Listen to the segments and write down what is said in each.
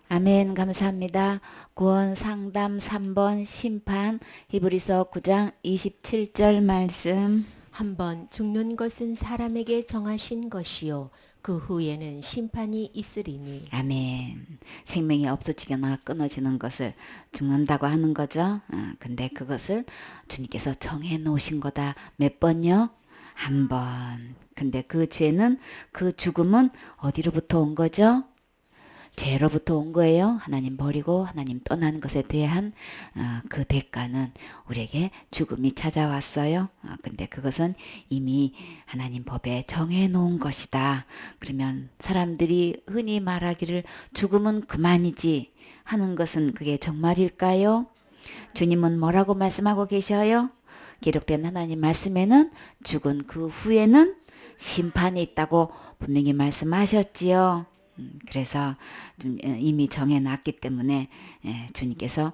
아멘. 감사합니다. 구원 상담 3번 심판 히브리서 9장 27절 말씀. 한번 죽는 것은 사람에게 정하신 것이요 그 후에는 심판이 있으리니. 아멘. 생명이 없어지거나 끊어지는 것을 죽는다고 하는 거죠. 근데 그것을 주님께서 정해 놓으신 거다. 몇 번요? 한 번. 근데 그 죄는, 그 죽음은 어디로부터 온 거죠? 죄로부터 온 거예요. 하나님 버리고 하나님 떠나는 것에 대한 그 대가는 우리에게 죽음이 찾아왔어요. 근데 그것은 이미 하나님 법에 정해 놓은 것이다. 그러면 사람들이 흔히 말하기를 죽음은 그만이지 하는 것은 그게 정말일까요? 주님은 뭐라고 말씀하고 계셔요? 기록된 하나님 말씀에는 죽은 그 후에는 심판이 있다고 분명히 말씀하셨지요. 그래서 이미 정해놨기 때문에 주님께서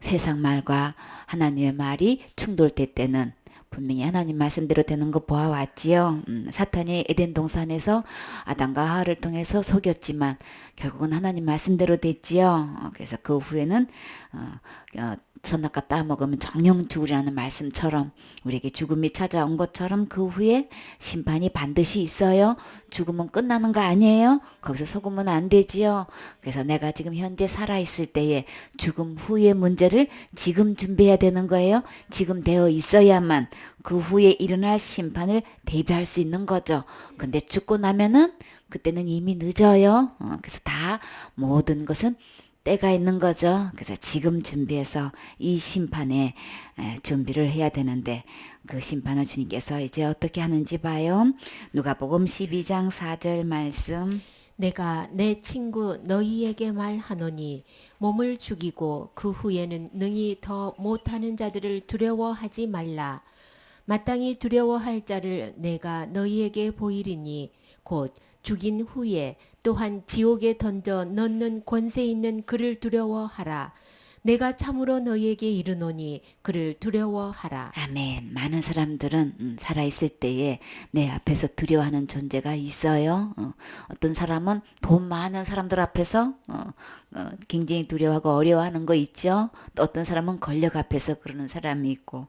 세상 말과 하나님의 말이 충돌될 때는 분명히 하나님 말씀대로 되는 거 보아왔지요. 사탄이 에덴 동산에서 아담과 하와를 통해서 속였지만 결국은 하나님 말씀대로 됐지요. 그래서 그 후에는 선악과 따먹으면 정령 죽으리라는 말씀처럼 우리에게 죽음이 찾아온 것처럼 그 후에 심판이 반드시 있어요. 죽으면 끝나는 거 아니에요? 거기서 속으면 안 되지요. 그래서 내가 지금 현재 살아있을 때에 죽음 후의 문제를 지금 준비해야 되는 거예요. 지금 되어 있어야만 그 후에 일어날 심판을 대비할 수 있는 거죠. 근데 죽고 나면은 그때는 이미 늦어요. 그래서 다 모든 것은 때가 있는 거죠. 그래서 지금 준비해서 이 심판에 준비를 해야 되는데 그 심판을 주님께서 이제 어떻게 하는지 봐요. 누가복음 12장 4절 말씀. 내가 내 친구 너희에게 말하노니 몸을 죽이고 그 후에는 능히 더 못하는 자들을 두려워하지 말라. 마땅히 두려워할 자를 내가 너희에게 보이리니 곧 죽인 후에 또한 지옥에 던져 넣는 권세 있는 그를 두려워하라. 내가 참으로 너희에게 이르노니 그를 두려워하라. 아멘. 많은 사람들은 살아있을 때에 내 앞에서 두려워하는 존재가 있어요. 어떤 사람은 돈 많은 사람들 앞에서 굉장히 두려워하고 어려워하는 거 있죠. 또 어떤 사람은 권력 앞에서 그러는 사람이 있고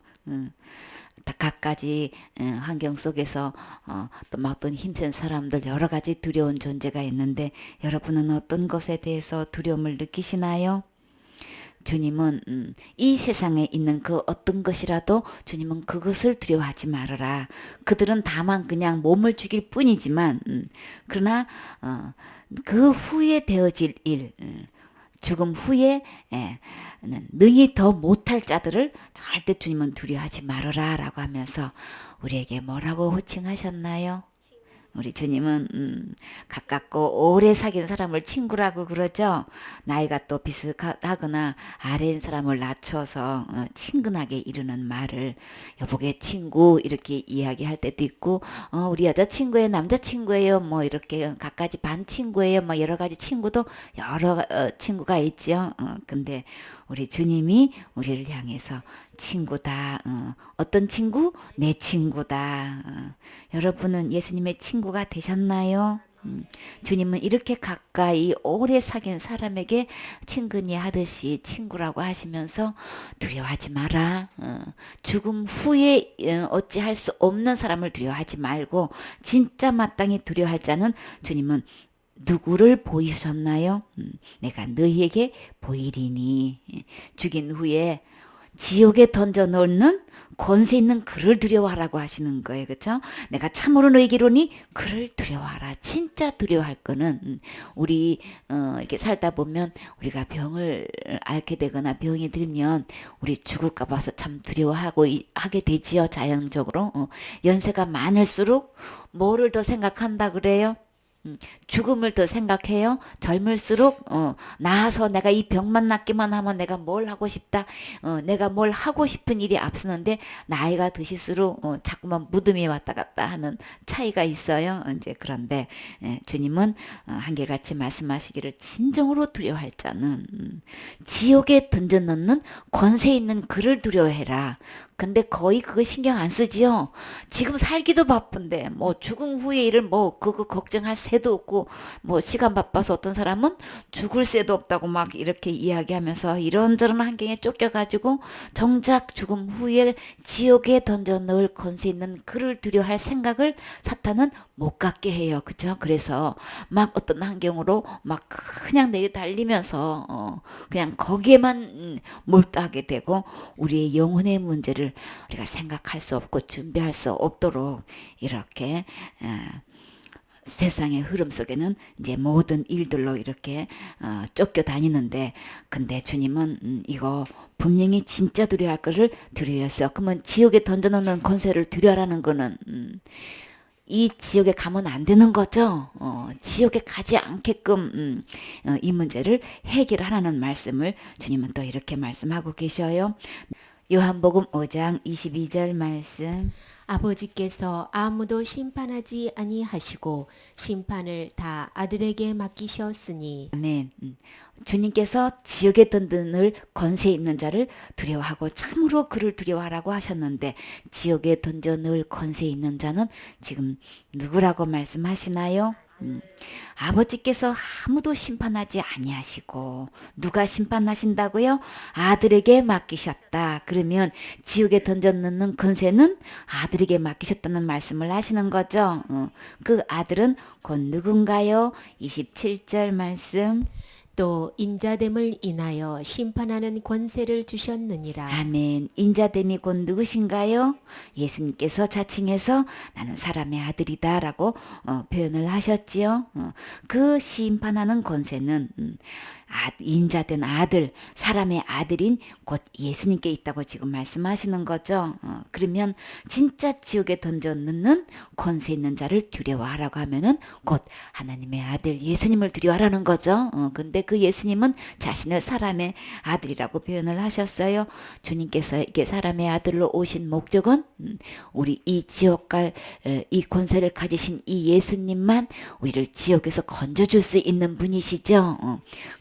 다 각가지 환경 속에서 또 막 어떤 힘센 사람들 여러 가지 두려운 존재가 있는데 여러분은 어떤 것에 대해서 두려움을 느끼시나요? 주님은 이 세상에 있는 그 어떤 것이라도 주님은 그것을 두려워하지 말아라. 그들은 다만 그냥 몸을 죽일 뿐이지만 그러나 그 후에 되어질 일 죽음 후에 능히 더 못할 자들을 절대 주님은 두려워하지 말아라 라고 하면서 우리에게 뭐라고 호칭하셨나요? 우리 주님은 가깝고 오래 사귄 사람을 친구라고 그러죠. 나이가 또 비슷하거나 아래인 사람을 낮춰서 친근하게 이르는 말을 여보게 친구 이렇게 이야기할 때도 있고 우리 여자친구예요 남자친구예요 뭐 이렇게 각가지 반 친구예요 뭐 여러 가지 친구도 여러 친구가 있죠. 근데 우리 주님이 우리를 향해서 친구다. 어떤 친구? 내 친구다. 여러분은 예수님의 친구가 되셨나요? 주님은 이렇게 가까이 오래 사귄 사람에게 친근히 하듯이 친구라고 하시면서 두려워하지 마라. 죽음 후에 어찌할 수 없는 사람을 두려워하지 말고 진짜 마땅히 두려워할 자는 주님은 누구를 보이셨나요? 내가 너희에게 보이리니. 죽인 후에 지옥에 던져 놓는 권세 있는 그를 두려워하라고 하시는 거예요. 그렇죠? 내가 참으로 너에게 이르노니 그를 두려워하라. 진짜 두려워할 거는 우리 이렇게 살다 보면 우리가 병을 앓게 되거나 병이 들면 우리 죽을까 봐서 참 두려워하고 하게 되지요. 자연적으로. 연세가 많을수록 뭐를 더 생각한다 그래요? 죽음을 더 생각해요. 젊을수록 나아서 내가 이 병만 낫기만 하면 내가 뭘 하고 싶다. 내가 뭘 하고 싶은 일이 앞서는데 나이가 드실수록 자꾸만 무덤이 왔다 갔다 하는 차이가 있어요. 이제 그런데 주님은 한결같이 말씀하시기를 진정으로 두려워할 자는 지옥에 던져 넣는 권세 있는 그를 두려워해라. 근데 거의 그거 신경 안 쓰지요. 지금 살기도 바쁜데 뭐 죽음 후의 일을 뭐 그거 걱정할 새도 없고 뭐 시간 바빠서 어떤 사람은 죽을 새도 없다고 막 이렇게 이야기하면서 이런저런 환경에 쫓겨가지고 정작 죽음 후에 지옥에 던져 넣을 권세 있는 그를 두려워할 생각을 사탄은 못 갖게 해요. 그죠? 그래서 막 어떤 환경으로 막 그냥 내달리면서 그냥 거기에만 몰두하게 되고 우리의 영혼의 문제를 우리가 생각할 수 없고 준비할 수 없도록 이렇게 세상의 흐름 속에는 이제 모든 일들로 이렇게 쫓겨다니는데 근데 주님은 이거 분명히 진짜 두려워할 거를 두려워했어요. 그러면 지옥에 던져놓는 권세를 두려워하는 거는 이 지옥에 가면 안 되는 거죠. 지옥에 가지 않게끔 이 문제를 해결하라는 말씀을 주님은 또 이렇게 말씀하고 계셔요. 요한복음 5장 22절 말씀. 아버지께서 아무도 심판하지 아니하시고 심판을 다 아들에게 맡기셨으니. 아멘. 주님께서 지옥에 던져넣을 권세 있는 자를 두려워하고 참으로 그를 두려워하라고 하셨는데 지옥에 던져 넣을 권세 있는 자는 지금 누구라고 말씀하시나요? 아버지께서 아무도 심판하지 아니하시고 누가 심판하신다고요? 아들에게 맡기셨다. 그러면 지옥에 던져 넣는 권세는 아들에게 맡기셨다는 말씀을 하시는 거죠. 그 아들은 곧 누군가요? 27절 말씀. 또 인자됨을 인하여 심판하는 권세를 주셨느니라. 아멘. 인자됨이 곧 누구신가요? 예수님께서 자칭해서 나는 사람의 아들이다 라고 표현을 하셨지요. 그 심판하는 권세는 인자된 아들, 사람의 아들인 곧 예수님께 있다고 지금 말씀하시는 거죠. 그러면 진짜 지옥에 던져 넣는 권세 있는 자를 두려워하라고 하면은 곧 하나님의 아들 예수님을 두려워하라는 거죠. 근데 그 예수님은 자신을 사람의 아들이라고 표현을 하셨어요. 주님께서 이게 사람의 아들로 오신 목적은 우리 이 지옥 갈 이 권세를 가지신 이 예수님만 우리를 지옥에서 건져줄 수 있는 분이시죠.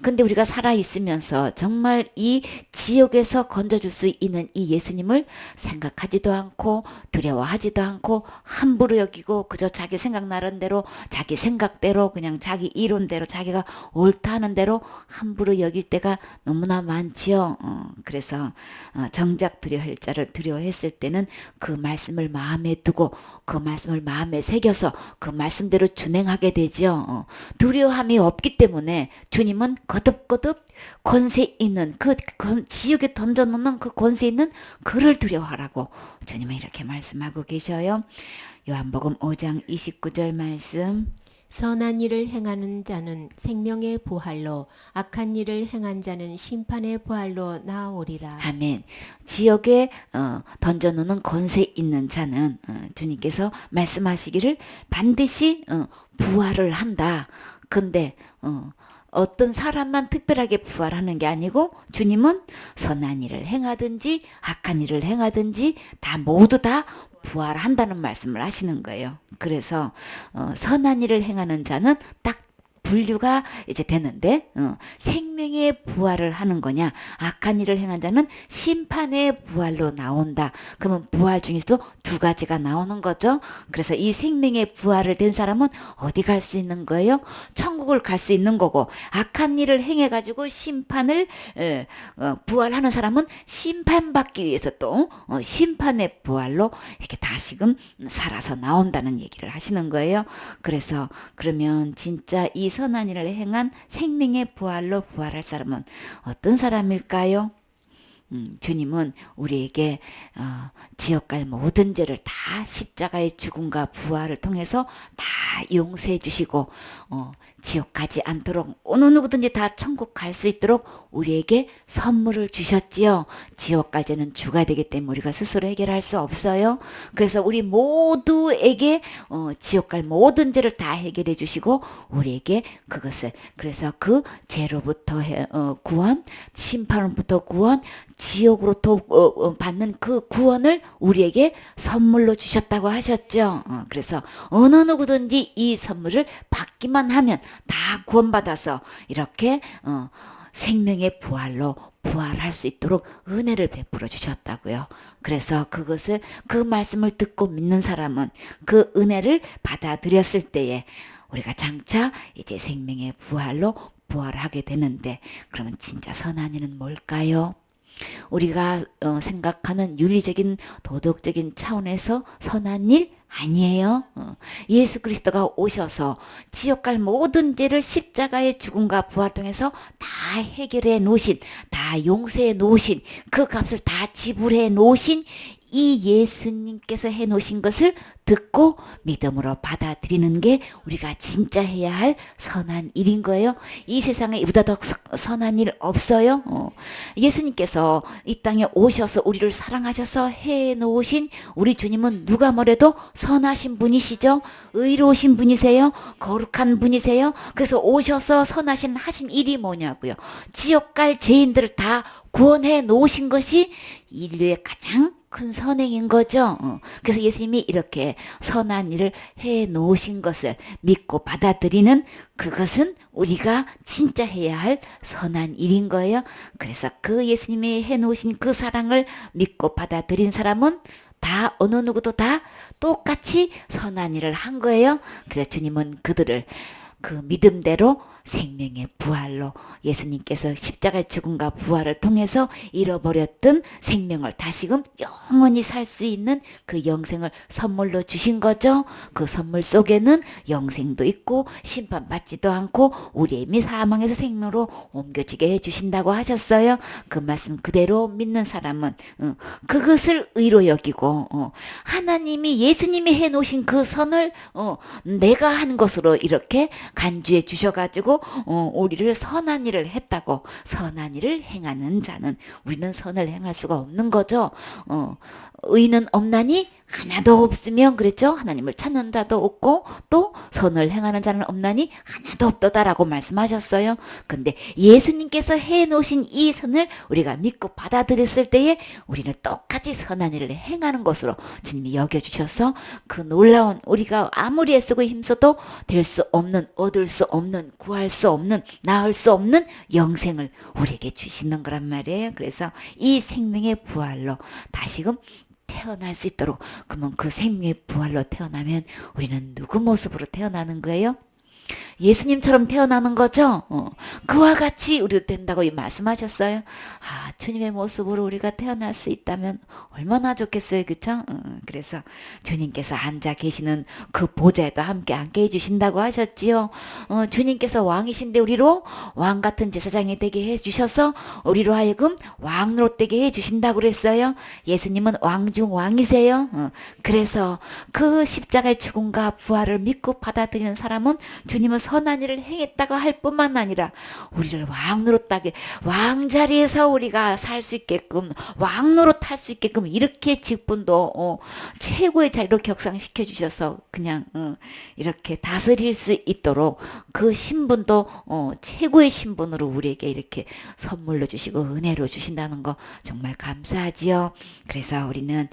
근데 우리가 살아있으면서 정말 이 지옥에서 건져줄 수 있는 이 예수님을 생각하지도 않고 두려워하지도 않고 함부로 여기고 그저 자기 생각 나름대로 자기 생각대로 그냥 자기 이론대로 자기가 옳다 하는 대로 함부로 여길 때가 너무나 많지요. 그래서 정작 두려워할 자를 두려워했을 때는 그 말씀을 마음에 두고 그 말씀을 마음에 새겨서 그 말씀대로 준행하게 되죠. 두려움이 없기 때문에 주님은 거듭거듭 권세 있는 그 지옥에 던져놓는 그 권세 있는 그를 두려워하라고 주님은 이렇게 말씀하고 계셔요. 요한복음 5장 29절 말씀. 선한 일을 행하는 자는 생명의 부활로 악한 일을 행한 자는 심판의 부활로 나아오리라. 아멘. 지옥에 던져놓는 권세 있는 자는 주님께서 말씀하시기를 반드시 부활을 한다. 근데 어떤 사람만 특별하게 부활하는 게 아니고 주님은 선한 일을 행하든지 악한 일을 행하든지 다 모두 다 부활한다는 말씀을 하시는 거예요. 그래서 선한 일을 행하는 자는 딱 분류가 이제 되는데 생명의 부활을 하는 거냐 악한 일을 행한 자는 심판의 부활로 나온다. 그러면 부활 중에서도 두 가지가 나오는 거죠. 그래서 이 생명의 부활을 된 사람은 어디 갈 수 있는 거예요? 천국을 갈 수 있는 거고 악한 일을 행해 가지고 심판을 부활하는 사람은 심판받기 위해서 또 심판의 부활로 이렇게 다시금 살아서 나온다는 얘기를 하시는 거예요. 그래서 그러면 진짜 이 선한 일을 행한 생명의 부활로 부활할 사람은 어떤 사람일까요? 주님은 우리에게 지옥 갈 모든 죄를 다 십자가의 죽음과 부활을 통해서 다 용서해 주시고 지옥 가지 않도록 어느 누구든지 다 천국 갈 수 있도록 우리에게 선물을 주셨지요. 지옥 갈 죄는 주가 되기 때문에 우리가 스스로 해결할 수 없어요. 그래서 우리 모두에게 지옥 갈 모든 죄를 다 해결해 주시고 우리에게 그것을 그래서 그 죄로부터 구원, 심판으로부터 구원, 지옥으로부터 받는 그 구원을 우리에게 선물로 주셨다고 하셨죠. 그래서 어느 누구든지 이 선물을 받기만 하면 다 구원받아서 이렇게 생명의 부활로 부활할 수 있도록 은혜를 베풀어 주셨다고요. 그래서 그것을 그 말씀을 듣고 믿는 사람은 그 은혜를 받아들였을 때에 우리가 장차 이제 생명의 부활로 부활하게 되는데 그러면 진짜 선한 일은 뭘까요? 우리가 생각하는 윤리적인 도덕적인 차원에서 선한 일 아니에요. 예수 그리스도가 오셔서 지옥 갈 모든 죄를 십자가의 죽음과 부활 통해서 다 해결해 놓으신, 다 용서해 놓으신, 그 값을 다 지불해 놓으신 이 예수님께서 해 놓으신 것을 듣고 믿음으로 받아들이는 게 우리가 진짜 해야 할 선한 일인 거예요. 이 세상에 이보다 더 선한 일 없어요. 예수님께서 이 땅에 오셔서 우리를 사랑하셔서 해 놓으신 우리 주님은 누가 뭐래도 선하신 분이시죠. 의로우신 분이세요. 거룩한 분이세요. 그래서 오셔서 선하신 하신 일이 뭐냐고요. 지옥 갈 죄인들을 다 구원해 놓으신 것이 인류의 가장 큰 선행인 거죠. 그래서 예수님이 이렇게 선한 일을 해 놓으신 것을 믿고 받아들이는 그것은 우리가 진짜 해야 할 선한 일인 거예요. 그래서 그 예수님이 해 놓으신 그 사랑을 믿고 받아들인 사람은 다 어느 누구도 다 똑같이 선한 일을 한 거예요. 그래서 주님은 그들을 그 믿음대로 생명의 부활로 예수님께서 십자가의 죽음과 부활을 통해서 잃어버렸던 생명을 다시금 영원히 살 수 있는 그 영생을 선물로 주신 거죠. 그 선물 속에는 영생도 있고 심판받지도 않고 우리의 이미 사망에서 생명으로 옮겨지게 해주신다고 하셨어요. 그 말씀 그대로 믿는 사람은 그것을 의로 여기고 하나님이 예수님이 해놓으신 그 선을 내가 한 것으로 이렇게 간주해 주셔가지고 우리를 선한 일을 했다고 선한 일을 행하는 자는 우리는 선을 행할 수가 없는 거죠. 의는 없나니 하나도 없으면 그랬죠. 하나님을 찾는 자도 없고 또 선을 행하는 자는 없나니 하나도 없도다라고 말씀하셨어요. 근데 예수님께서 해놓으신 이 선을 우리가 믿고 받아들였을 때에 우리는 똑같이 선한 일을 행하는 것으로 주님이 여겨주셔서 그 놀라운 우리가 아무리 애쓰고 힘써도 될 수 없는 얻을 수 없는 구할 수 없는 나을 수 없는 영생을 우리에게 주시는 거란 말이에요. 그래서 이 생명의 부활로 다시금 태어날 수 있도록 그러면 그 생명의 부활로 태어나면 우리는 누구 모습으로 태어나는 거예요? 예수님처럼 태어나는 거죠. 그와 같이 우리도 된다고 말씀하셨어요. 주님의 모습으로 우리가 태어날 수 있다면 얼마나 좋겠어요. 그쵸? 그래서 주님께서 앉아 계시는 그 보좌에도 함께 앉게 해주신다고 하셨지요. 주님께서 왕이신데 우리로 왕 같은 제사장이 되게 해주셔서 우리로 하여금 왕으로 되게 해주신다고 그랬어요. 예수님은 왕 중 왕이세요. 그래서 그 십자가의 죽음과 부활을 믿고 받아들이는 사람은 주님은 선한 일을 행했다고 할 뿐만 아니라 우리를 왕노릇하게 왕자리에서 우리가 살 수 있게끔 왕노릇 할 수 있게끔 이렇게 직분도 최고의 자리로 격상시켜 주셔서 그냥 이렇게 다스릴 수 있도록 그 신분도 최고의 신분으로 우리에게 이렇게 선물로 주시고 은혜로 주신다는 거 정말 감사하지요. 그래서 우리는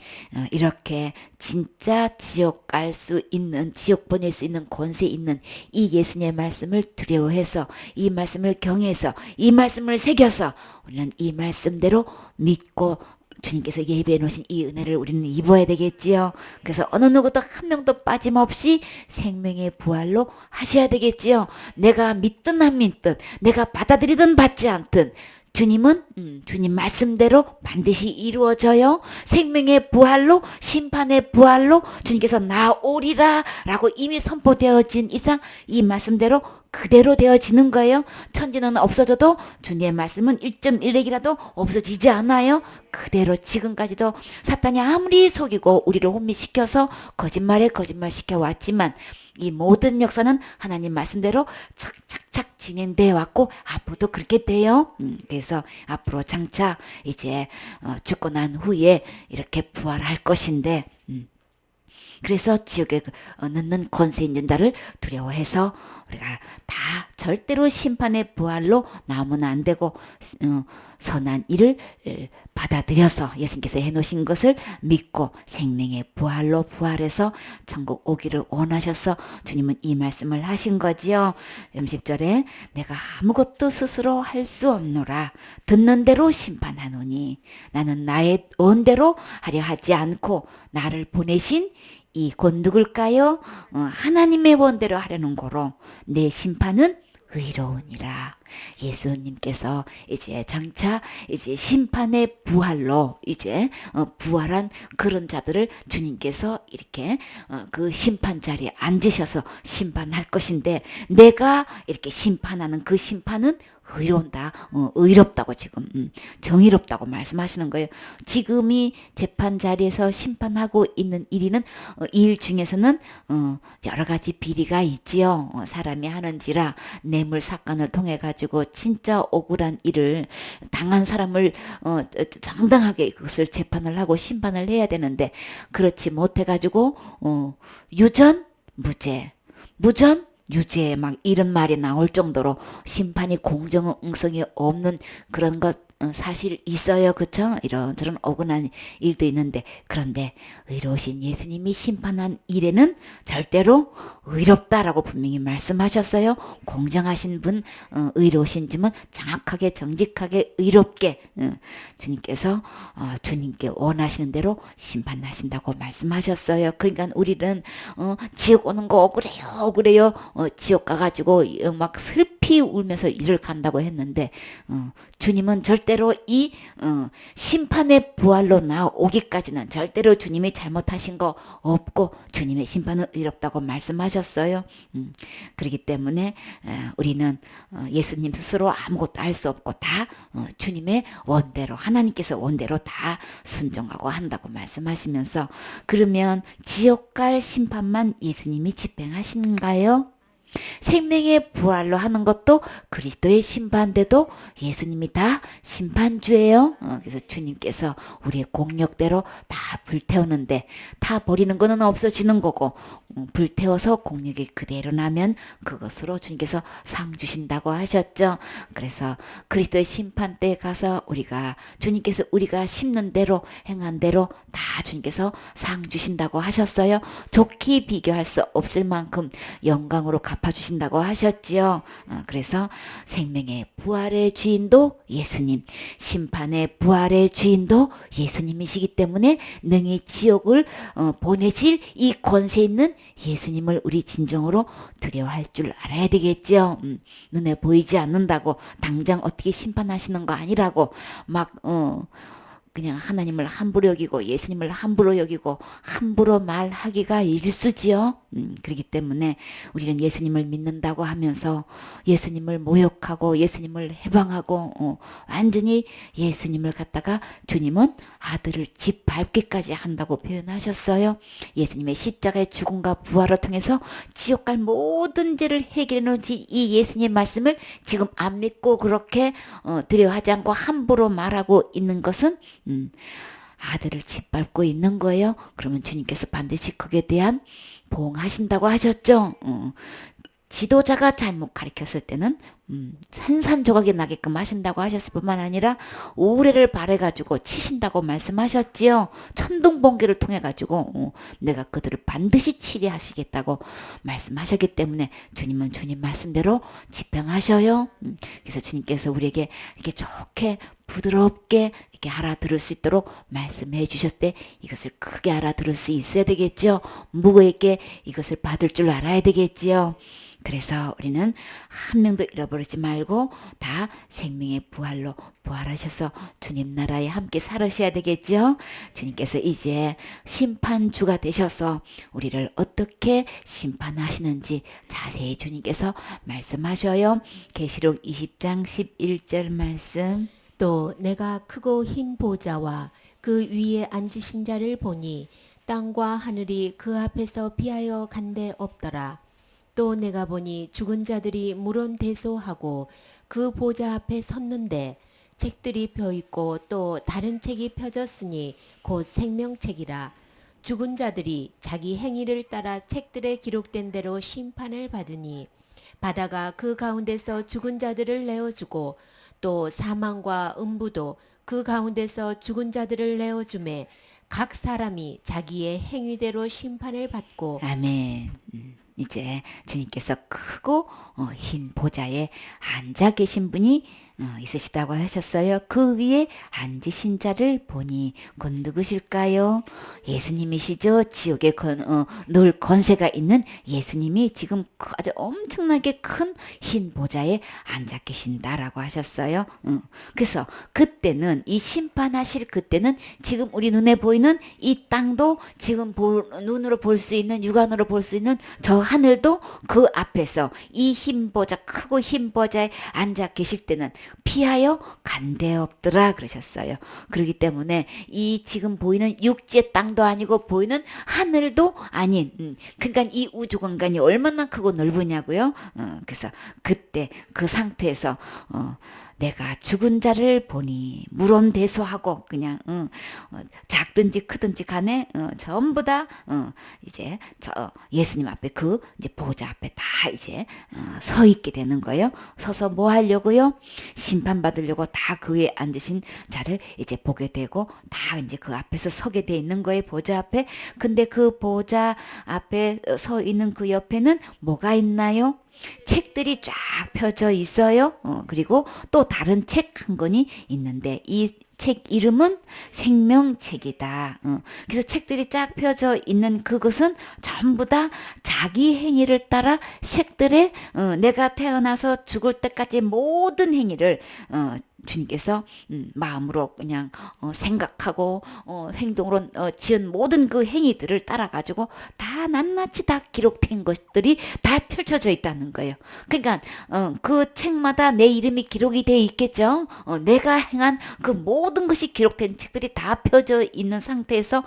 이렇게 진짜 지옥 갈 수 있는 지옥 보낼 수 있는 권세 있는 이 예수님의 말씀을 두려워해서 이 말씀을 경외해서 이 말씀을 새겨서 우리는 이 말씀대로 믿고 주님께서 예배해 놓으신 이 은혜를 우리는 입어야 되겠지요. 그래서 어느 누구도 한 명도 빠짐없이 생명의 부활로 하셔야 되겠지요. 내가 믿든 안 믿든 내가 받아들이든 받지 않든 주님은 주님 말씀대로 반드시 이루어져요. 생명의 부활로 심판의 부활로 주님께서 나오리라 라고 이미 선포되어진 이상 이 말씀대로 그대로 되어지는 거예요. 천지는 없어져도 주님의 말씀은 1.1핵이라도 없어지지 않아요. 그대로 지금까지도 사탄이 아무리 속이고 우리를 혼미시켜서 거짓말에 거짓말 시켜왔지만 이 모든 역사는 하나님 말씀대로 착착착 진행되어 왔고 앞으로도 그렇게 돼요. 그래서 앞으로 장차 이제 죽고 난 후에 이렇게 부활할 것인데 그래서 지옥에 넣는 권세 있는 자를 두려워해서 우리가 다 절대로 심판의 부활로 나오면 안 되고 선한 일을 받아들여서 예수님께서 해놓으신 것을 믿고 생명의 부활로 부활해서 천국 오기를 원하셔서 주님은 이 말씀을 하신 거지요. 10절에 내가 아무것도 스스로 할 수 없노라. 듣는 대로 심판하노니 나는 나의 원대로 하려 하지 않고 나를 보내신 이 곧 누굴까요? 하나님의 원대로 하려는 거로 내 심판은 의로우니라. 예수님께서 이제 장차 이제 심판의 부활로 이제 부활한 그런 자들을 주님께서 이렇게 그 심판 자리에 앉으셔서 심판할 것인데 내가 이렇게 심판하는 그 심판은 의로운다, 의롭다고 지금 정의롭다고 말씀하시는 거예요. 지금이 재판 자리에서 심판하고 있는 일이는 일 중에서는 여러 가지 비리가 있지요. 사람이 하는지라 뇌물 사건을 통해 가지고 진짜 억울한 일을 당한 사람을 정당하게 그것을 재판을 하고 심판을 해야 되는데 그렇지 못해 가지고 유전 무죄, 무전 유죄 막 이런 말이 나올 정도로 심판이 공정성이 없는 그런 것 사실 있어요. 그쵸? 이런저런 억울한 일도 있는데 그런데 의로우신 예수님이 심판한 일에는 절대로 의롭다라고 분명히 말씀하셨어요. 공정하신 분, 의로우신 분은 정확하게 정직하게 의롭게 주님께서 주님께 원하시는 대로 심판하신다고 말씀하셨어요. 그러니까 우리는 지옥 오는 거 억울해요. 지옥 가가지고 막 슬피 울면서 일을 간다고 했는데 주님은 절대로 이 심판의 부활로 나오기까지는 절대로 주님이 잘못하신 거 없고 주님의 심판은 의롭다고 말씀하셨어요. 그렇기 때문에 우리는 예수님 스스로 아무것도 할 수 없고 다 주님의 원대로 하나님께서 원대로 다 순종하고 한다고 말씀하시면서 그러면 지옥 갈 심판만 예수님이 집행하시는가요? 생명의 부활로 하는 것도 그리스도의 심판대도 예수님이 다 심판주예요. 그래서 주님께서 우리의 공력대로 다 불태우는데 다 버리는 거는 없어지는 거고 불태워서 공력이 그대로 나면 그것으로 주님께서 상 주신다고 하셨죠. 그래서 그리스도의 심판대에 가서 우리가 주님께서 우리가 심는 대로 행한 대로 다 주님께서 상 주신다고 하셨어요. 좋게 비교할 수 없을 만큼 영광으로 갚아주신다고 하셨지요. 그래서 생명의 부활의 주인도 예수님, 심판의 부활의 주인도 예수님이시기 때문에 능히 지옥을 보내실 이 권세 있는 예수님을 우리 진정으로 두려워할 줄 알아야 되겠죠. 눈에 보이지 않는다고 당장 어떻게 심판하시는 거 아니라고 막 그냥 하나님을 함부로 여기고 예수님을 함부로 여기고 함부로 말하기가 일쑤지요. 그렇기 때문에 우리는 예수님을 믿는다고 하면서 예수님을 모욕하고 예수님을 해방하고 완전히 예수님을 갖다가 주님은 아들을 짓밟기까지 한다고 표현하셨어요. 예수님의 십자가의 죽음과 부활을 통해서 지옥 갈 모든 죄를 해결해 놓은 이 예수님의 말씀을 지금 안 믿고 그렇게 두려워하지 않고 함부로 말하고 있는 것은 아들을 짓밟고 있는 거예요. 그러면 주님께서 반드시 그에 대한 보응하신다고 하셨죠. 지도자가 잘못 가르쳤을 때는 산산조각이 나게끔 하신다고 하셨을 뿐만 아니라 우레를 바래가지고 치신다고 말씀하셨지요. 천둥번개를 통해가지고 내가 그들을 반드시 치리하시겠다고 말씀하셨기 때문에 주님은 주님 말씀대로 집행하셔요. 그래서 주님께서 우리에게 이렇게 좋게 부드럽게 이렇게 알아들을 수 있도록 말씀해 주셨을 때 이것을 크게 알아들을 수 있어야 되겠죠. 무거하게 이것을 받을 줄 알아야 되겠지요. 그래서 우리는 한 명도 잃어버리지 말고 다 생명의 부활로 부활하셔서 주님 나라에 함께 살으셔야 되겠죠. 주님께서 이제 심판주가 되셔서 우리를 어떻게 심판하시는지 자세히 주님께서 말씀하셔요. 계시록 20장 11절 말씀. 또 내가 크고 흰 보좌와 그 위에 앉으신 자를 보니 땅과 하늘이 그 앞에서 피하여 간데 없더라. 또 내가 보니 죽은 자들이 물론대소하고 그 보좌 앞에 섰는데 책들이 펴있고 또 다른 책이 펴졌으니 곧 생명책이라. 죽은 자들이 자기 행위를 따라 책들에 기록된 대로 심판을 받으니 바다가 그 가운데서 죽은 자들을 내어주고 또 사망과 음부도 그 가운데서 죽은 자들을 내어주매 각 사람이 자기의 행위대로 심판을 받고 아멘. 이제 주님께서 크고 흰 보좌에 앉아 계신 분이 있으시다고 하셨어요. 그 위에 앉으신 자를 보니 곧 누구실까요? 예수님이시죠. 지옥에 늘 권세가 있는 예수님이 지금 아주 엄청나게 큰 흰 보좌에 앉아 계신다라고 하셨어요. 그래서 그때는 이 심판하실 그때는 지금 우리 눈에 보이는 이 땅도 지금 눈으로 볼 수 있는 육안으로 볼 수 있는 저 하늘도 그 앞에서 이 흰 보좌 크고 흰 보좌에 앉아 계실 때는 피하여 간데 없더라 그러셨어요. 그렇기 때문에 이 지금 보이는 육지의 땅도 아니고 보이는 하늘도 아닌 그러니까 이 우주 공간이 얼마나 크고 넓으냐고요. 그래서 그때 그 상태에서 내가 죽은 자를 보니 물론대소하고 그냥 작든지 크든지 간에 전부 다 이제 저 예수님 앞에 그 이제 보좌 앞에 다 이제 서 있게 되는 거예요. 서서 뭐 하려고요? 심판 받으려고 다 그 위에 앉으신 자를 이제 보게 되고 다 이제 그 앞에서 서게 돼 있는 거예요. 보좌 앞에. 근데 그 보좌 앞에 서 있는 그 옆에는 뭐가 있나요? 책들이 쫙 펴져 있어요. 그리고 또 다른 책 한 권이 있는데 이 책 이름은 생명책이다. 그래서 책들이 쫙 펴져 있는 그것은 전부 다 자기 행위를 따라 책들에 내가 태어나서 죽을 때까지 모든 행위를 주님께서 마음으로 그냥 생각하고 행동으로 지은 모든 그 행위들을 따라가지고 다 낱낱이 다 기록된 것들이 다 펼쳐져 있다는 거예요. 그러니까 그 책마다 내 이름이 기록이 돼 있겠죠. 내가 행한 그 모든 것이 기록된 책들이 다 펴져 있는 상태에서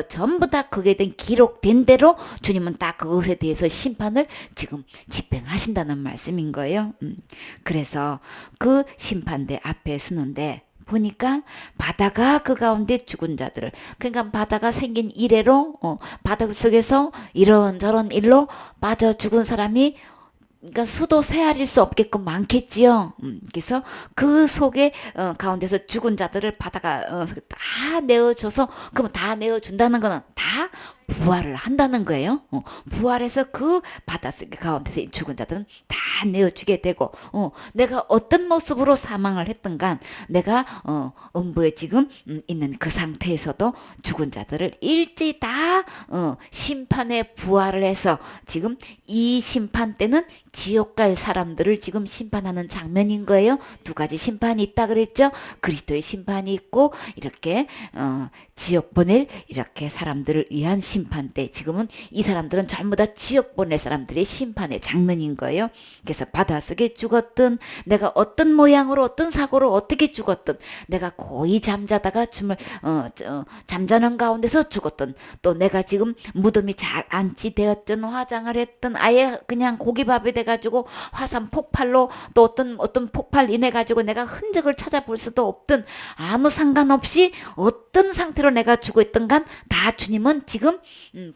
전부 다 그게 된 기록된 대로 주님은 딱 그것에 대해서 심판을 지금 집행하신다는 말씀인 거예요. 그래서 그 심판대 앞에 서는데 보니까 바다가 그 가운데 죽은 자들을 그러니까 바다가 생긴 이래로 바다 속에서 이런저런 일로 빠져 죽은 사람이 그러니까 수도 세알일 수 없게끔 많겠지요. 그래서 그 속에 가운데서 죽은 자들을 바다가 다 내어줘서 그러면 다 내어준다는 거는 다 부활을 한다는 거예요. 부활해서 그 바닷속에 가운데서 죽은 자들은 다 내어주게 되고 내가 어떤 모습으로 사망을 했든 간 내가 음부에 지금 있는 그 상태에서도 죽은 자들을 일제히 다 심판에 부활을 해서 지금 이 심판 때는 지옥 갈 사람들을 지금 심판하는 장면인 거예요. 두 가지 심판이 있다 그랬죠. 그리스도의 심판이 있고 이렇게 지옥 보낼 이렇게 사람들을 위한 심판 때 지금은 이 사람들은 전부 다 지옥 보낼 사람들의 심판의 장면인 거예요. 그래서 바닷속에 죽었든 내가 어떤 모양으로 어떤 사고로 어떻게 죽었든 내가 고이 잠자다가 잠자는 가운데서 죽었든 또 내가 지금 무덤이 잘 안치되었든 화장을 했든 아예 그냥 고기밥이 돼가지고 화산 폭발로 또 어떤 폭발 인해 가지고 내가 흔적을 찾아볼 수도 없든 아무 상관없이 어떤 상태로 내가 죽어 있던 간 다 주님은 지금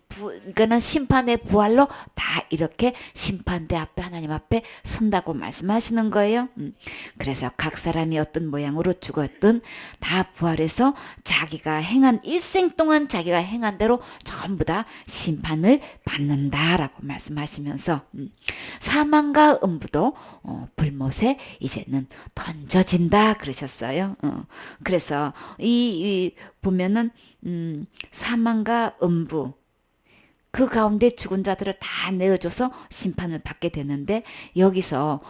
그러니까는 심판의 부활로 다 이렇게 심판대 앞에 하나님 앞에 선다고 말씀하시는 거예요. 그래서 각 사람이 어떤 모양으로 죽었든 다 부활해서 자기가 행한 일생 동안 자기가 행한 대로 전부 다 심판을 받는다라고 말씀하시면서 사망과 음부도 불못에 이제는 던져진다 그러셨어요. 그래서 이 보면은 사망과 음부 그 가운데 죽은 자들을 다 내어줘서 심판을 받게 되는데 여기서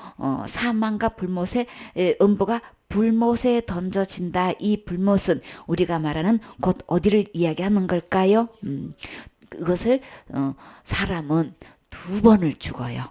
사망과 불못에 음부가 불못에 던져진다. 이 불못은 우리가 말하는 곧 어디를 이야기하는 걸까요? 그것을 사람은 두 번을 죽어요.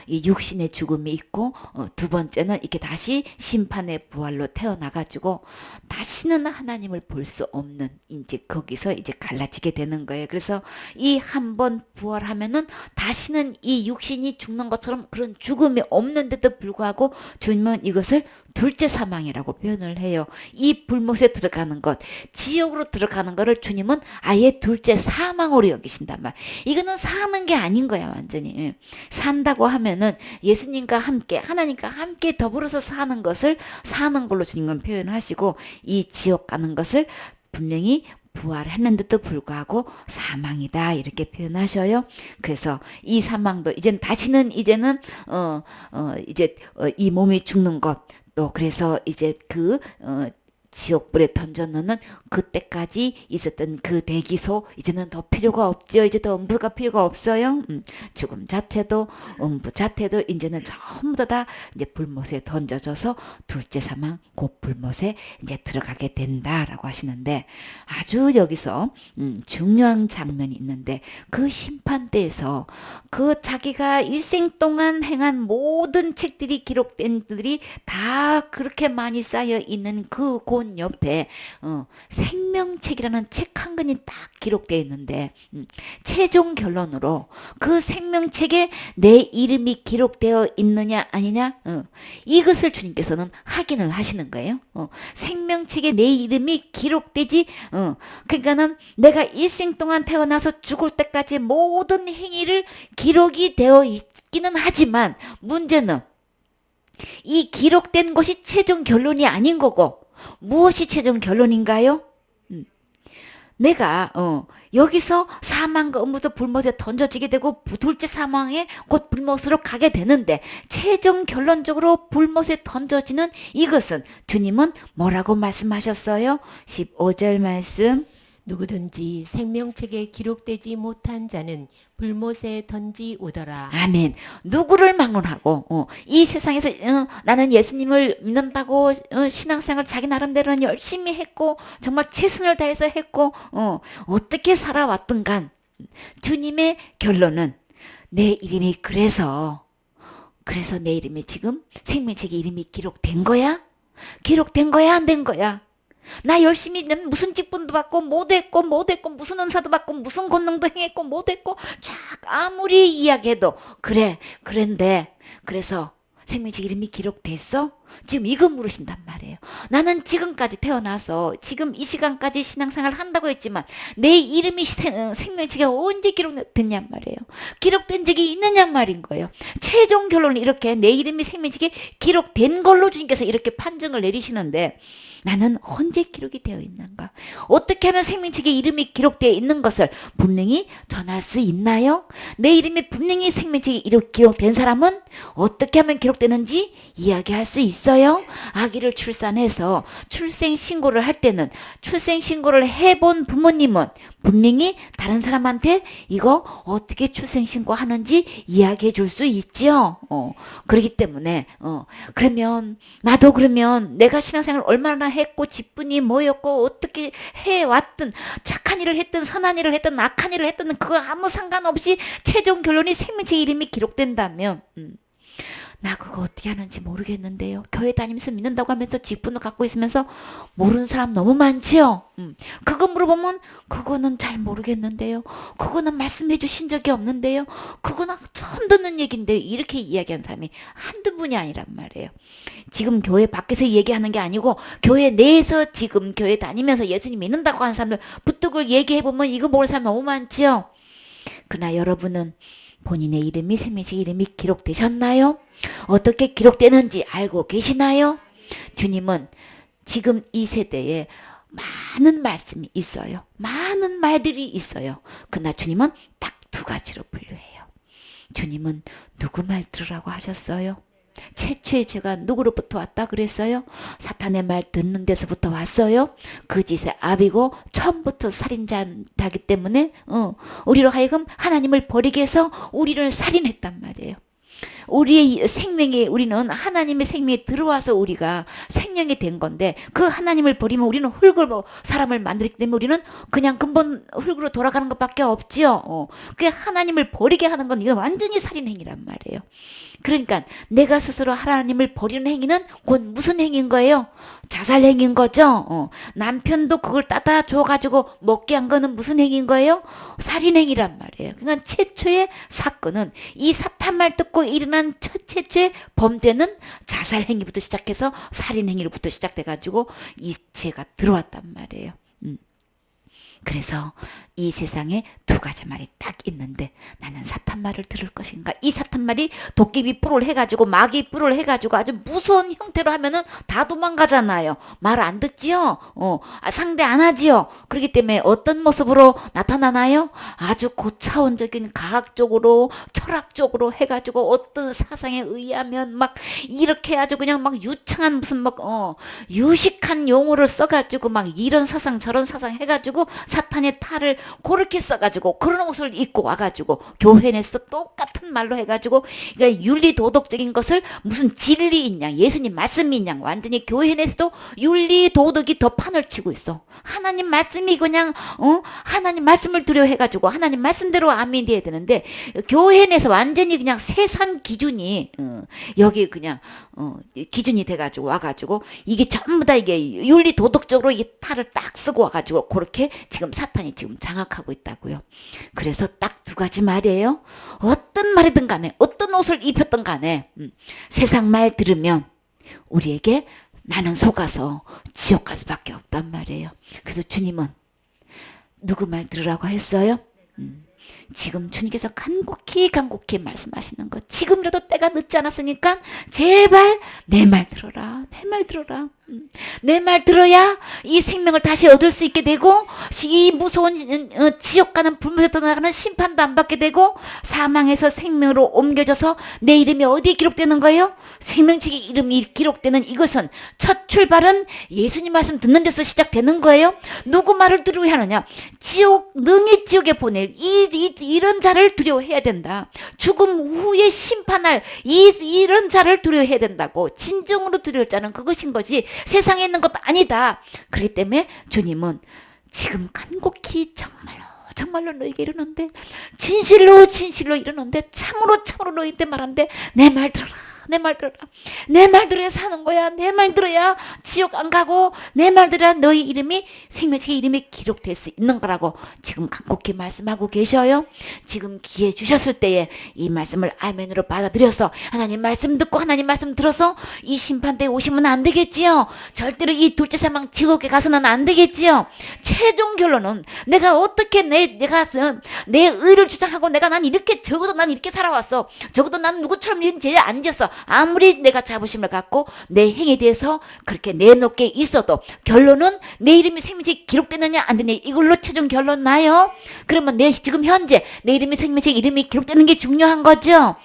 이 육신의 죽음이 있고 두 번째는 이렇게 다시 심판의 부활로 태어나가지고 다시는 하나님을 볼 수 없는 이제 거기서 이제 갈라지게 되는 거예요. 그래서 이 한 번 부활하면은 다시는 이 육신이 죽는 것처럼 그런 죽음이 없는데도 불구하고 주님은 이것을 둘째 사망이라고 표현을 해요. 이 불못에 들어가는 것, 지옥으로 들어가는 거를 주님은 아예 둘째 사망으로 여기신단 말. 이거는 사는 게 아닌 거야, 완전히. 산다고 하면은 예수님과 함께, 하나님과 함께 더불어서 사는 것을 사는 걸로 주님은 표현하시고, 이 지옥 가는 것을 분명히 부활했는데도 불구하고 사망이다 이렇게 표현하셔요. 그래서 이 사망도 이제는 이 몸이 죽는 것, 또 그래서 이제 지옥불에 던져놓는 그때까지 있었던 그 대기소 이제는 더 필요가 없죠. 이제 더 음부가 필요가 없어요. 죽음 자체도 음부 자체도 이제는 전부 다 이제 불못에 던져져서 둘째 사망 곧 불못에 이제 들어가게 된다라고 하시는데 아주 여기서 중요한 장면이 있는데 그 심판대에서 그 자기가 일생 동안 행한 모든 책들이 기록된 들이 다 그렇게 많이 쌓여 있는 그곳 옆에 생명책이라는 책 한 권이 딱 기록되어 있는데 최종 결론으로 그 생명책에 내 이름이 기록되어 있느냐 아니냐 이것을 주님께서는 확인을 하시는 거예요. 생명책에 내 이름이 기록되지 그러니까는 내가 일생 동안 태어나서 죽을 때까지 모든 행위를 기록이 되어 있기는 하지만 문제는 이 기록된 것이 최종 결론이 아닌 거고 무엇이 최종 결론인가요? 내가 여기서 사망과 음부도 불못에 던져지게 되고 둘째 사망에 곧 불못으로 가게 되는데 최종 결론적으로 불못에 던져지는 이것은 주님은 뭐라고 말씀하셨어요? 15절 말씀 누구든지 생명책에 기록되지 못한 자는 불못에 던지오더라. 아멘. 누구를 막론하고 이 세상에서 나는 예수님을 믿는다고 신앙생활 자기 나름대로는 열심히 했고 정말 최선을 다해서 했고 어떻게 살아왔든 간 주님의 결론은 내 이름이 그래서 내 이름이 지금 생명책에 이름이 기록된 거야? 기록된 거야? 안 된 거야? 나 열심히 무슨 직분도 받고 뭐도 했고 무슨 은사도 받고 무슨 권능도 행했고 뭐도 했고 쫙 아무리 이야기해도 그런데 그래서 생명책 이름이 기록됐어? 지금 이거 물으신단 말이에요. 나는 지금까지 태어나서 지금 이 시간까지 신앙생활 한다고 했지만 내 이름이 생명책에 언제 기록됐냔 말이에요. 기록된 적이 있느냔 말인 거예요. 최종 결론은 이렇게 내 이름이 생명책에 기록된 걸로 주님께서 이렇게 판정을 내리시는데 나는 언제 기록이 되어 있는가? 어떻게 하면 생명책에 이름이 기록되어 있는 것을 분명히 전할 수 있나요? 내 이름이 분명히 생명책에 기록된 사람은 어떻게 하면 기록되는지 이야기할 수 있어요? 아기를 출산해서 출생신고를 할 때는 출생신고를 해본 부모님은 분명히 다른 사람한테 이거 어떻게 출생신고하는지 이야기해 줄 수 있죠. 그렇기 때문에 그러면 나도 그러면 내가 신앙생활 얼마나 했고 직분이 뭐였고 어떻게 해왔든 착한 일을 했든 선한 일을 했든 악한 일을 했든 그거 아무 상관없이 최종 결론이 생명책 이름이 기록된다면 나 그거 어떻게 하는지 모르겠는데요. 교회 다니면서 믿는다고 하면서 직분을 갖고 있으면서 모르는 사람 너무 많지요. 그거 물어보면 그거는 잘 모르겠는데요. 그거는 말씀해 주신 적이 없는데요. 그거는 처음 듣는 얘기인데 이렇게 이야기하는 사람이 한두 분이 아니란 말이에요. 지금 교회 밖에서 얘기하는 게 아니고 교회 내에서 지금 교회 다니면서 예수님 믿는다고 하는 사람들 부뚜을 얘기해보면 이거 모르는 사람 너무 많지요. 그러나 여러분은 본인의 이름이 생명책 이름이 기록되셨나요? 어떻게 기록되는지 알고 계시나요? 주님은 지금 이 세대에 많은 말씀이 있어요. 많은 말들이 있어요. 그러나 주님은 딱 두 가지로 분류해요. 주님은 누구 말 들으라고 하셨어요? 최초의 죄가 누구로부터 왔다 그랬어요? 사탄의 말 듣는 데서부터 왔어요? 그 짓의 압이고 처음부터 살인자이기 때문에 우리로 하여금 하나님을 버리게 해서 우리를 살인했단 말이에요. 우리의 생명이 우리는 하나님의 생명에 들어와서 우리가 생명이 된 건데 그 하나님을 버리면 우리는 흙으로 사람을 만들기 때문에 우리는 그냥 근본 흙으로 돌아가는 것밖에 없지요. 그 하나님을 버리게 하는 건 이거 완전히 살인행위란 말이에요. 그러니까 내가 스스로 하나님을 버리는 행위는 곧 무슨 행위인 거예요? 자살행위인 거죠. 남편도 그걸 따다 줘가지고 먹게 한 거는 무슨 행위인 거예요? 살인행위란 말이에요. 그러니까 최초의 사건은 이 사탄 말 듣고 일어난 최초의 범죄는 자살행위부터 시작해서 살인행위로부터 시작돼가지고 이 죄가 들어왔단 말이에요. 그래서 이 세상에 두 가지 말이 딱 있는데 나는 사탄 말을 들을 것인가? 이 사탄 말이 도깨비 뿔을 해가지고 마귀 뿔을 해가지고 아주 무서운 형태로 하면은 다 도망가잖아요. 말 안 듣지요? 상대 안 하지요? 그렇기 때문에 어떤 모습으로 나타나나요? 아주 고차원적인 과학적으로 철학적으로 해가지고 어떤 사상에 의하면 막 이렇게 아주 그냥 막 유창한 무슨 막 유식한 용어를 써가지고 막 이런 사상 저런 사상 해가지고 사탄의 탈을 그렇게 써가지고 그런 옷을 입고 와가지고 교회 내서 똑같은 말로 해가지고 그러니까 윤리 도덕적인 것을 무슨 진리인 양 예수님 말씀이 있냐 완전히 교회 내에서도 윤리 도덕이 더 판을 치고 있어. 하나님 말씀이 그냥 하나님 말씀을 두려 해가지고 하나님 말씀대로 아멘 돼야 되는데 교회 내에서 완전히 그냥 세상 기준이 여기 그냥 기준이 돼가지고 와가지고 이게 전부 다 이게 윤리 도덕적으로 이 탈을 딱 쓰고 와가지고 그렇게 지금 사탄이 지금 장악하고 있다고요. 그래서 딱 두 가지 말이에요. 어떤 말이든 간에 어떤 옷을 입혔든 간에 세상 말 들으면 우리에게 나는 속아서 지옥 갈 수밖에 없단 말이에요. 그래서 주님은 누구 말 들으라고 했어요? 지금 주님께서 간곡히 말씀하시는 것. 지금이라도 때가 늦지 않았으니까 제발 내 말 들어라. 내 말 들어라. 내 말 들어야 이 생명을 다시 얻을 수 있게 되고 이 무서운 지옥 가는 불못에 떠나가는 심판도 안 받게 되고 사망에서 생명으로 옮겨져서 내 이름이 어디에 기록되는 거예요? 생명책에 이름이 기록되는 이것은 첫 출발은 예수님 말씀 듣는 데서 시작되는 거예요. 누구 말을 두려워해야 하느냐? 지옥 능히 지옥에 보낼 이런 자를 두려워해야 된다. 죽음 후에 심판할 이런 자를 두려워해야 된다고. 진정으로 두려울 자는 그것인 거지 세상에 있는 것도 아니다. 그렇기 때문에 주님은 지금 간곡히 정말로 너에게 이르는데 진실로 이르는데 참으로 너희한테 말하는데 내 말 들어라. 내 말 들어라. 내 말 들어야 사는 거야. 내 말 들어야 지옥 안 가고 내 말 들어야 너희 이름이 생명책에 이름이 기록될 수 있는 거라고 지금 간곡히 말씀하고 계셔요. 지금 기회 주셨을 때에 이 말씀을 아멘으로 받아들여서 하나님 말씀 듣고 하나님 말씀 들어서 이 심판대에 오시면 안 되겠지요. 절대로 이 둘째 사망 지옥에 가서는 안 되겠지요. 최종 결론은 내가 어떻게 내가 내 의를 주장하고 난 이렇게 적어도 난 이렇게 살아왔어. 적어도 난 누구처럼 이런 죄에 안 지었어. 아무리 내가 자부심을 갖고 내 행에 대해서 그렇게 내놓게 있어도 결론은 내 이름이 생명책에 기록되느냐 안 되느냐 이걸로 최종 결론 나요. 그러면 지금 현재 내 이름이 생명책에 이름이 기록되는 게 중요한 거죠.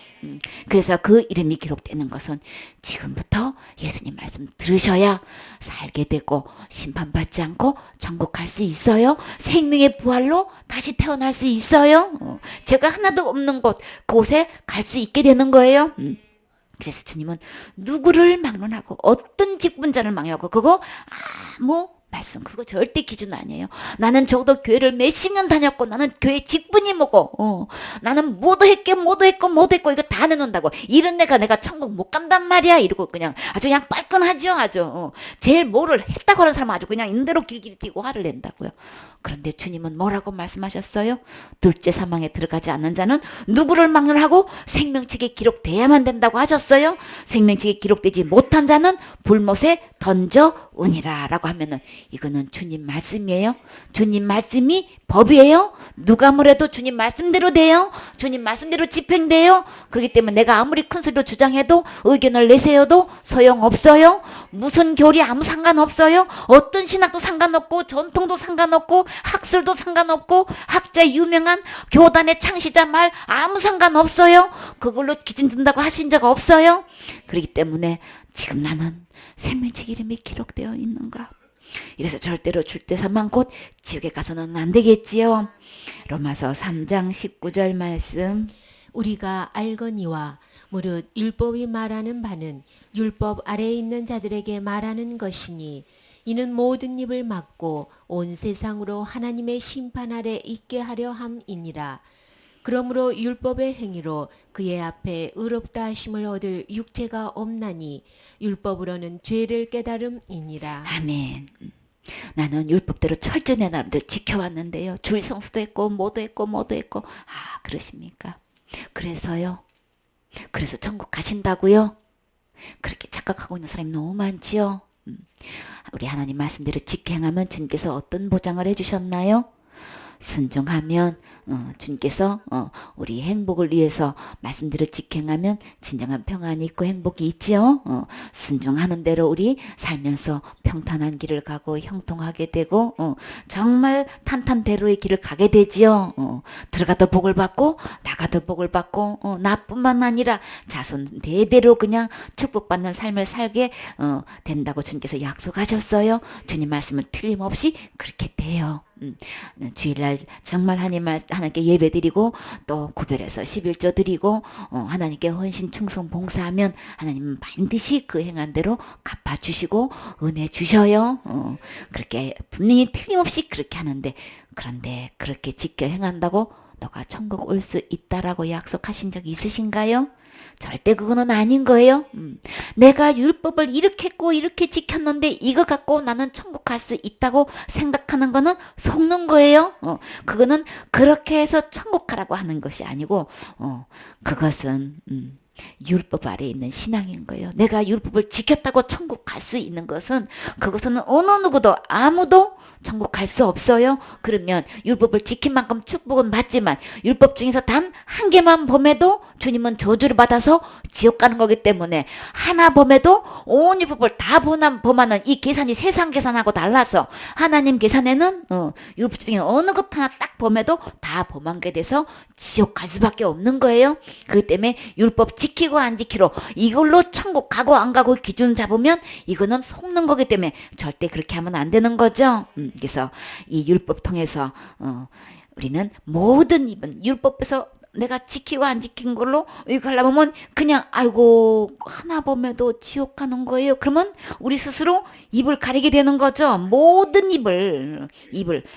그래서 그 이름이 기록되는 것은 지금부터 예수님 말씀 들으셔야 살게 되고 심판받지 않고 천국 갈 수 있어요. 생명의 부활로 다시 태어날 수 있어요. 죄가 하나도 없는 그곳에 갈 수 있게 되는 거예요. 그래서 주님은 누구를 막론하고 어떤 직분자를 막론하고 그거 아무 말씀 그거 절대 기준 아니에요. 나는 적어도 교회를 몇십 년 다녔고 나는 교회 직분이 뭐고 나는 뭐도 했고 이거 다 내놓는다고 이런 내가 천국 못 간단 말이야 이러고 그냥 아주 그냥 빨끈하죠. 아주 제일 뭐를 했다고 하는 사람은 아주 그냥 인대로 길길이 뛰고 화를 낸다고요. 그런데 주님은 뭐라고 말씀하셨어요? 둘째 사망에 들어가지 않는 자는 누구를 막론하고 생명책에 기록돼야만 된다고 하셨어요. 생명책에 기록되지 못한 자는 불못에 던져오니라 라고 하면은 이거는 주님 말씀이에요. 주님 말씀이 법이에요. 누가 뭐래도 주님 말씀대로 돼요. 주님 말씀대로 집행돼요. 그렇기 때문에 내가 아무리 큰 소리로 주장해도 의견을 내세워도 소용없어요. 무슨 교리 아무 상관없어요. 어떤 신학도 상관없고 전통도 상관없고 학술도 상관없고 학자 유명한 교단의 창시자 말 아무 상관없어요. 그걸로 기준 둔다고 하신 적 없어요. 그렇기 때문에 지금 나는 생명책 이름이 기록되어 있는가? 이래서 절대로 줄대 사망 곧 지옥에 가서는 안 되겠지요. 로마서 3장 19절 말씀. 우리가 알거니와 무릇 율법이 말하는 바는 율법 아래에 있는 자들에게 말하는 것이니 이는 모든 입을 막고 온 세상으로 하나님의 심판 아래 있게 하려 함이니라. 그러므로 율법의 행위로 그의 앞에 의롭다 하심을 얻을 육체가 없나니 율법으로는 죄를 깨달음이니라. 아멘. 나는 율법대로 철저히 내 나름대로 지켜왔는데요. 주일 성수도 했고 뭐도 했고 뭐도 했고. 아, 그러십니까? 그래서요. 그래서 천국 가신다고요? 그렇게 착각하고 있는 사람이 너무 많지요. 우리 하나님 말씀대로 직행하면 주님께서 어떤 보장을 해주셨나요? 순종하면 주님께서 우리 행복을 위해서 말씀대로 직행하면 진정한 평안이 있고 행복이 있지요. 순종하는 대로 우리 살면서 평탄한 길을 가고 형통하게 되고 정말 탄탄대로의 길을 가게 되지요. 들어가도 복을 받고 나가도 복을 받고 나뿐만 아니라 자손 대대로 그냥 축복받는 삶을 살게 된다고 주님께서 약속하셨어요. 주님 말씀을 틀림없이 그렇게 돼요. 주일날 정말 하나님께 예배 드리고 또 구별해서 11조 드리고 하나님께 헌신 충성 봉사하면 하나님은 반드시 그 행한 대로 갚아주시고 은혜 주셔요. 그렇게 분명히 틀림없이 그렇게 하는데, 그런데 그렇게 지켜 행한다고 너가 천국 올 수 있다라고 약속하신 적 있으신가요? 절대 그거는 아닌 거예요. 내가 율법을 이렇게 했고 이렇게 지켰는데 이거 갖고 나는 천국 갈 수 있다고 생각하는 거는 속는 거예요. 그거는 그렇게 해서 천국 가라고 하는 것이 아니고 그것은 율법 아래에 있는 신앙인 거예요. 내가 율법을 지켰다고 천국 갈 수 있는 것은, 그것은 어느 누구도 아무도 천국 갈 수 없어요. 그러면 율법을 지킨 만큼 축복은 받지만 율법 중에서 단 한 개만 범해도 주님은 저주를 받아서 지옥 가는 거기 때문에, 하나 범해도 온 율법을 다 범하는 이 계산이 세상 계산하고 달라서 하나님 계산에는 율법 중에 어느 것 하나 딱 범해도 다 범한 게 돼서 지옥 갈 수밖에 없는 거예요. 그렇기 때문에 율법 지키고 안 지키로 이걸로 천국 가고 안 가고 기준 잡으면 이거는 속는 거기 때문에 절대 그렇게 하면 안 되는 거죠. 그래서 이 율법 통해서 우리는 모든 입은 율법에서 내가 지키고 안 지킨 걸로 이거 하려고 하면 그냥 아이고 하나 범해도 지옥 가는 거예요. 그러면 우리 스스로 입을 가리게 되는 거죠. 모든 입을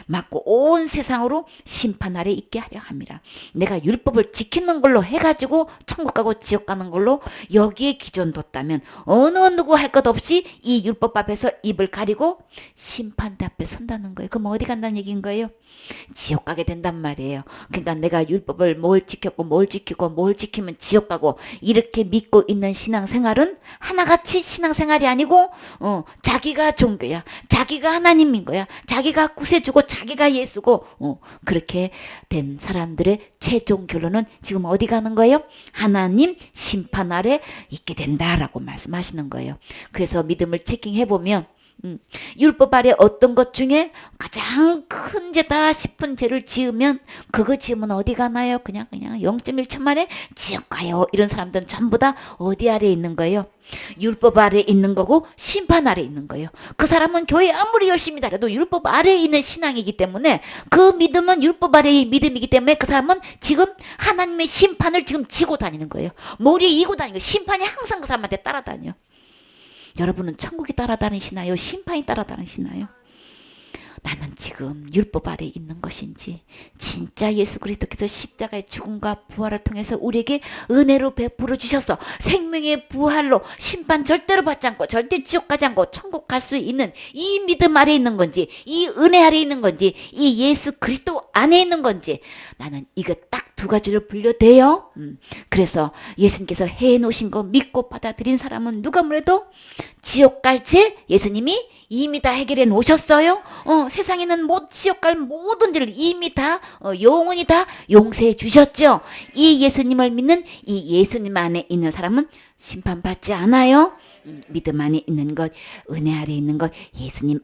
막고 온 세상으로 심판 아래 있게 하려 합니다. 내가 율법을 지키는 걸로 해가지고 천국 가고 지옥 가는 걸로 여기에 기준 뒀다면 어느 누구 할 것 없이 이 율법 앞에서 입을 가리고 심판대 앞에 선다는 거예요. 그럼 어디 간다는 얘기인 거예요? 지옥 가게 된단 말이에요. 그러니까 내가 율법을 뭘 지켰고 뭘 지키고 뭘 지키면 지옥 가고 이렇게 믿고 있는 신앙생활은 하나같이 신앙생활이 아니고 자기가 종교야. 자기가 하나님인 거야. 자기가 구세주고 자기가 예수고 그렇게 된 사람들의 최종 결론은 지금 어디 가는 거예요? 하나님 심판 아래 있게 된다라고 말씀하시는 거예요. 그래서 믿음을 체킹해보면 율법 아래 어떤 것 중에 가장 큰 죄다 싶은 죄를 지으면 그거 지으면 어디 가나요? 그냥 0.1초 만에 지옥 가요. 이런 사람들은 전부 다 어디 아래에 있는 거예요? 율법 아래에 있는 거고 심판 아래에 있는 거예요. 그 사람은 교회 아무리 열심히 다녀도 율법 아래에 있는 신앙이기 때문에, 그 믿음은 율법 아래의 믿음이기 때문에 그 사람은 지금 하나님의 심판을 지금 지고 다니는 거예요. 머리에 이고 다니는 거예요. 심판이 항상 그 사람한테 따라다녀. 여러분은 천국이 따라다니시나요? 심판이 따라다니시나요? 나는 지금 율법 아래에 있는 것인지, 진짜 예수 그리스도께서 십자가의 죽음과 부활을 통해서 우리에게 은혜로 베풀어 주셔서 생명의 부활로 심판 절대로 받지 않고 절대 지옥 가지 않고 천국 갈 수 있는 이 믿음 아래에 있는 건지, 이 은혜 아래에 있는 건지, 이 예수 그리스도 안에 있는 건지, 나는 이거 딱 두 가지를 분류돼요. 그래서 예수님께서 해놓으신 거 믿고 받아들인 사람은 누가 뭐래도 지옥 갈 죄 예수님이 이미 다 해결해 놓으셨어요. 세상에는 지옥 갈 모든 죄를 이미 다 영원히 다 용서해 주셨죠. 이 예수님을 믿는 이 예수님 안에 있는 사람은 심판받지 않아요. 믿음 안에 있는 것, 은혜 아래 있는 것, 예수님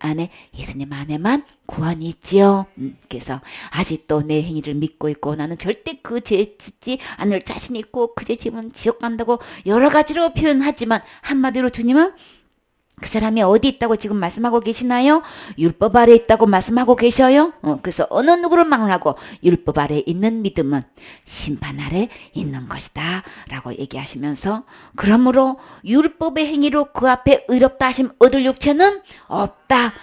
안에만 구원이 있지요. 그래서 아직도 내 행위를 믿고 있고 나는 절대 그 죄 짓지 않을 자신 있고 그 죄 지으면 지옥 간다고 여러 가지로 표현하지만 한마디로 주님은 그 사람이 어디 있다고 지금 말씀하고 계시나요? 율법 아래 있다고 말씀하고 계셔요? 그래서 어느 누구를 막론하고 율법 아래 있는 믿음은 심판 아래 있는 것이다 라고 얘기하시면서, 그러므로 율법의 행위로 그 앞에 의롭다 하심 얻을 육체는 없다.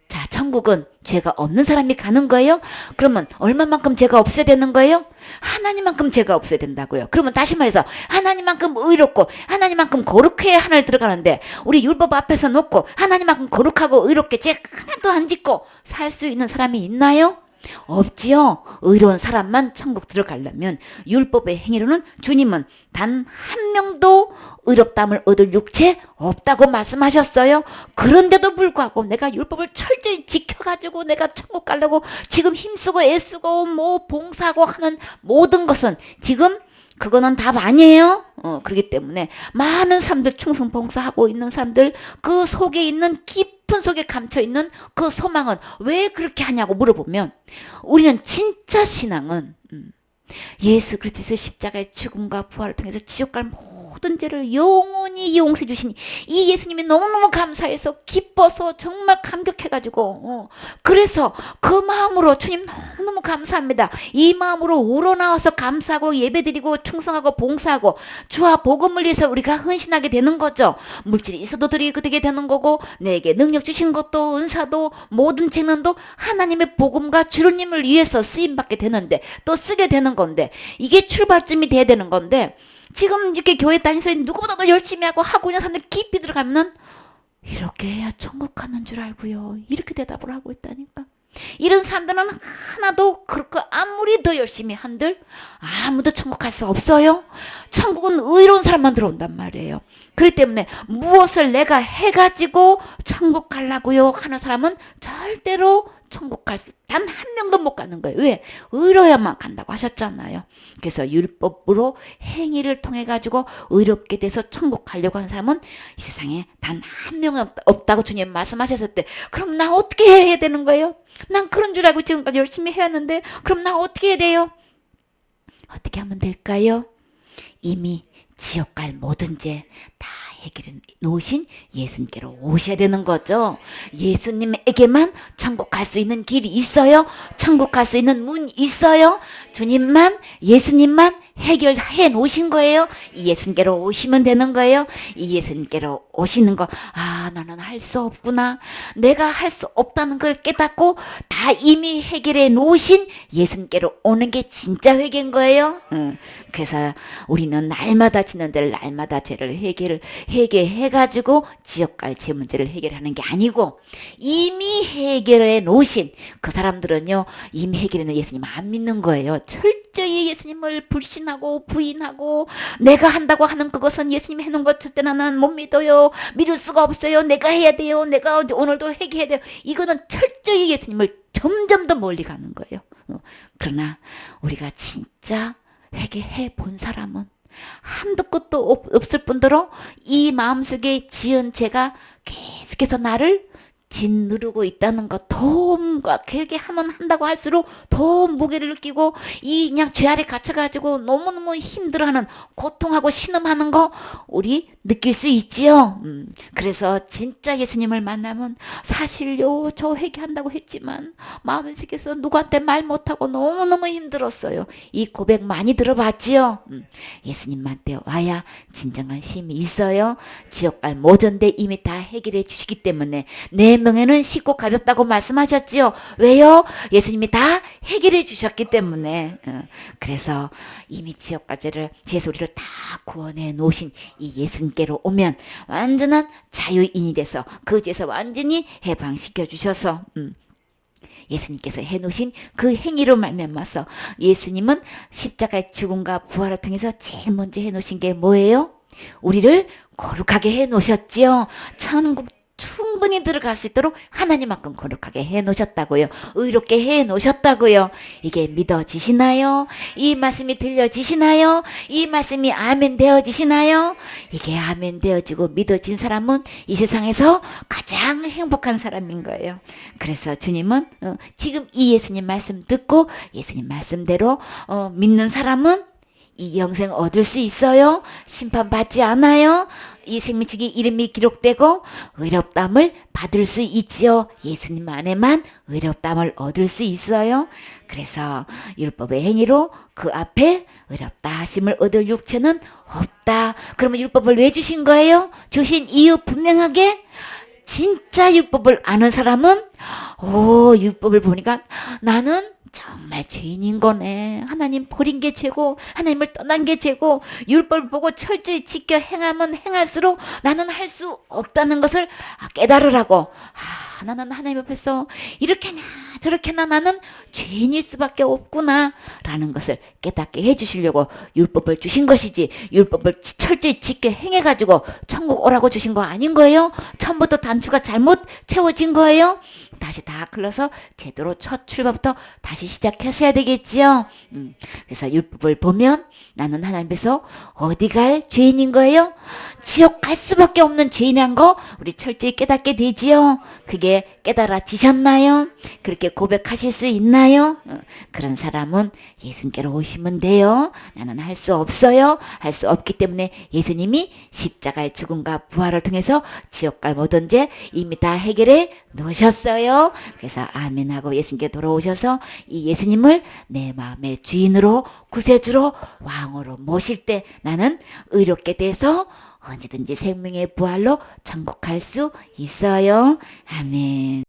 자, 천국은 죄가 없는 사람이 가는 거예요? 그러면 얼마만큼 죄가 없어야 되는 거예요? 하나님만큼 죄가 없어야 된다고요. 그러면 다시 말해서 하나님만큼 의롭고 하나님만큼 거룩해야 하늘 들어가는데, 우리 율법 앞에서 놓고 하나님만큼 거룩하고 의롭게 죄 하나도 안 짓고 살 수 있는 사람이 있나요? 없지요. 의로운 사람만 천국 들어가려면 율법의 행위로는 주님은 단 한 명도 의롭다함을 얻을 육체 없다고 말씀하셨어요. 그런데도 불구하고 내가 율법을 철저히 지켜가지고 내가 천국 가려고 지금 힘쓰고 애쓰고 뭐 봉사하고 하는 모든 것은 지금 그거는 답 아니에요. 그렇기 때문에 많은 사람들, 충성 봉사하고 있는 사람들, 그 속에 있는 깊은 속에 감춰 있는 그 소망은 왜 그렇게 하냐고 물어보면, 우리는 진짜 신앙은 예수 그리스도의 십자가의 죽음과 부활을 통해서 지옥 갈 모든 죄를 영원히 용서해 주신 이 예수님이 너무너무 감사해서 기뻐서 정말 감격해가지고 그래서 그 마음으로 주님 너무너무 감사합니다. 이 마음으로 우러나와서 감사하고 예배드리고 충성하고 봉사하고 주와 복음을 위해서 우리가 헌신하게 되는 거죠. 물질이 있어도 드리게 되는 거고, 내게 능력 주신 것도 은사도 모든 재능도 하나님의 복음과 주님을 위해서 쓰임받게 되는데, 또 쓰게 되는 건데, 이게 출발점이 돼야 되는 건데, 지금 이렇게 교회 다니면서 누구보다 더 열심히 하고 있는 사람들 깊이 들어가면은 이렇게 해야 천국 가는 줄 알고요, 이렇게 대답을 하고 있다니까. 이런 사람들은 하나도 그렇게 아무리 더 열심히 한들 아무도 천국 갈 수 없어요. 천국은 의로운 사람만 들어온단 말이에요. 그렇기 때문에 무엇을 내가 해가지고 천국 가려고요 하는 사람은 절대로 천국 갈 수 단 한 명도 못 가는 거예요. 왜? 의로야만 간다고 하셨잖아요. 그래서 율법으로 행위를 통해 가지고 의롭게 돼서 천국 가려고 하는 사람은 이 세상에 단 한 명 없다고 주님 말씀하셨을 때, 그럼 나 어떻게 해야 되는 거예요? 난 그런 줄 알고 지금까지 열심히 해왔는데 그럼 나 어떻게 해야 돼요? 어떻게 하면 될까요? 이미 지옥 갈 모든 죄 다 해결해 놓으신 예수님께로 오셔야 되는 거죠. 예수님에게만 천국 갈 수 있는 길이 있어요. 천국 갈 수 있는 문이 있어요. 주님만, 예수님만 해결해 놓으신 거예요. 이 예수님께로 오시면 되는 거예요. 이 예수님께로 오시는 거, 아, 나는 할 수 없구나, 내가 할 수 없다는 걸 깨닫고 다 이미 해결해 놓으신 예수님께로 오는 게 진짜 회개인 거예요. 그래서 우리는 날마다 지는 데를 날마다 죄를 해결해가지고 지옥 갈 죄 문제를 해결하는 게 아니고, 이미 해결해 놓으신 그 사람들은요, 이미 해결해 놓은 예수님 안 믿는 거예요. 철저히 예수님을 불신하고 부인하고, 내가 한다고 하는 그것은 예수님이 해놓은 것 절대 나는 못 믿어요, 믿을 수가 없어요, 내가 해야 돼요, 내가 오늘도 회개해야 돼요. 이거는 철저히 예수님을 점점 더 멀리 가는 거예요. 그러나 우리가 진짜 회개해 본 사람은 한도 끝도 없을 뿐더러 이 마음속에 지은 죄가 계속해서 나를 짓누르고 있다는 것, 더 회개하면 한다고 할수록 더 무게를 느끼고 이 그냥 죄 아래 갇혀가지고 너무너무 힘들어하는, 고통하고 신음하는 거 우리 느낄 수 있지요. 그래서 진짜 예수님을 만나면, 사실요 저 회개한다고 했지만 마음속에서 누구한테 말 못하고 너무너무 힘들었어요, 이 고백 많이 들어봤지요. 예수님한테 와야 진정한 쉼이 있어요. 지옥 갈 모든 데 이미 다 해결해 주시기 때문에 내 명예는 쉽고 가볍다고 말씀하셨지요. 왜요? 예수님이 다 해결해 주셨기 때문에. 그래서 이미 지옥까지를, 죄소리를 다 구원해 놓으신 이 예수님께로 오면 완전한 자유인이 돼서 그 죄에서 완전히 해방시켜 주셔서 예수님께서 해놓으신 그 행위로 말미암아서, 예수님은 십자가의 죽음과 부활을 통해서 제일 먼저 해놓으신 게 뭐예요? 우리를 거룩하게 해놓으셨지요. 천국 충분히 들어갈 수 있도록 하나님만큼 거룩하게 해놓으셨다고요. 의롭게 해놓으셨다고요. 이게 믿어지시나요? 이 말씀이 들려지시나요? 이 말씀이 아멘 되어지시나요? 이게 아멘 되어지고 믿어진 사람은 이 세상에서 가장 행복한 사람인 거예요. 그래서 주님은 지금 이 예수님 말씀 듣고 예수님 말씀대로 믿는 사람은 이 영생 얻을 수 있어요? 심판받지 않아요? 이 생명책에 이름이 기록되고 의롭다함을 받을 수 있지요. 예수님 안에만 의롭다함을 얻을 수 있어요. 그래서 율법의 행위로 그 앞에 의롭다 하심을 얻을 육체는 없다. 그러면 율법을 왜 주신 거예요? 주신 이유 분명하게 진짜 율법을 아는 사람은 율법을 보니까 나는 정말 죄인인 거네. 하나님 버린 게 죄고 하나님을 떠난 게 죄고 율법을 보고 철저히 지켜 행하면 행할수록 나는 할 수 없다는 것을 깨달으라고. 나는 하나님 앞에서 이렇게나 저렇게나 나는 죄인일 수밖에 없구나 라는 것을 깨닫게 해주시려고 율법을 주신 것이지, 율법을 철저히 지켜 행해가지고 천국 오라고 주신 거 아닌 거예요? 처음부터 단추가 잘못 채워진 거예요? 다시 다 글러서 제대로 첫 출발부터 다시 시작하셔야 되겠지요. 그래서 율법을 보면 나는 하나님께서 어디 갈 죄인인 거예요? 지옥 갈 수밖에 없는 죄인이란 거 우리 철저히 깨닫게 되지요. 그게 깨달아지셨나요? 그렇게 고백하실 수 있나요? 그런 사람은 예수님께로 오시면 돼요. 나는 할 수 없어요. 할 수 없기 때문에 예수님이 십자가의 죽음과 부활을 통해서 지옥 갈 모든 죄 이미 다 해결해 놓으셨어요. 그래서 아멘하고 예수님께 돌아오셔서 이 예수님을 내 마음의 주인으로 구세주로 왕으로 모실 때 나는 의롭게 돼서 언제든지 생명의 부활로 천국 갈 수 있어요. 아멘.